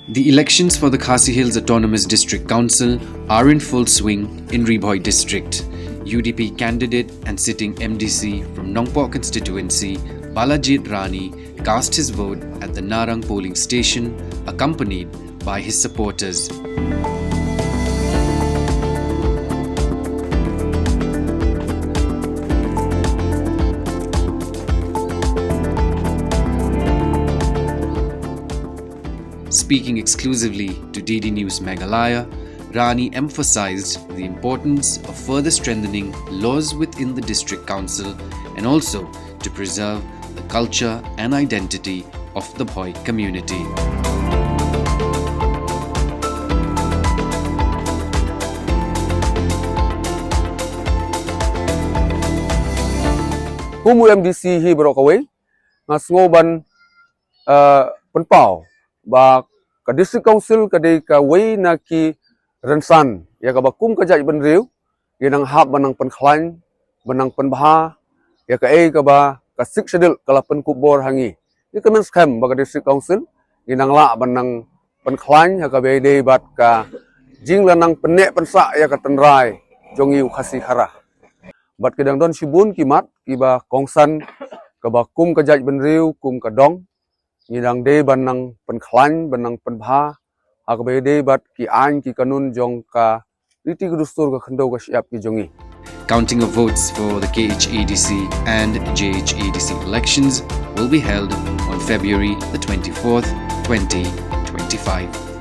The elections for the Khasi Hills Autonomous District Council are in full swing in Ri Bhoi District. UDP candidate and sitting MDC from Nongpoh Constituency Balajied Ranee cast his vote at the Narang Polling Station, accompanied by his supporters. Speaking exclusively to DD News Meghalaya, Ranee emphasized the importance of further strengthening laws within the district council and also to preserve the culture and identity of the Bhoi community. Kumu MDC hi berokawai ngas ngoban penpau ba ka district council kadai ka wei na ki rensan ya ka bakum ka jaj benriu yenang hab banang penkhlain banang penbha ya ka ka ba ka sik sedel kala penkubor hangi ni ka men scam ba ka district council yenang la banang penkhlain ya ka be dei bat ka jing lanang penek pensa ya ka tenrai jongi khasi khara bat kedang don sibun kimat kiba kongsan ka ba kum ka jaj benriu kum ka dong Nidang de banang penklan banang penbha akbe de bat ki ain ki kanun jong ka riti gudustur ka khando ka siap ki jongi. Counting of votes for the KHADC and JHADC elections will be held on February the 24th, 2025.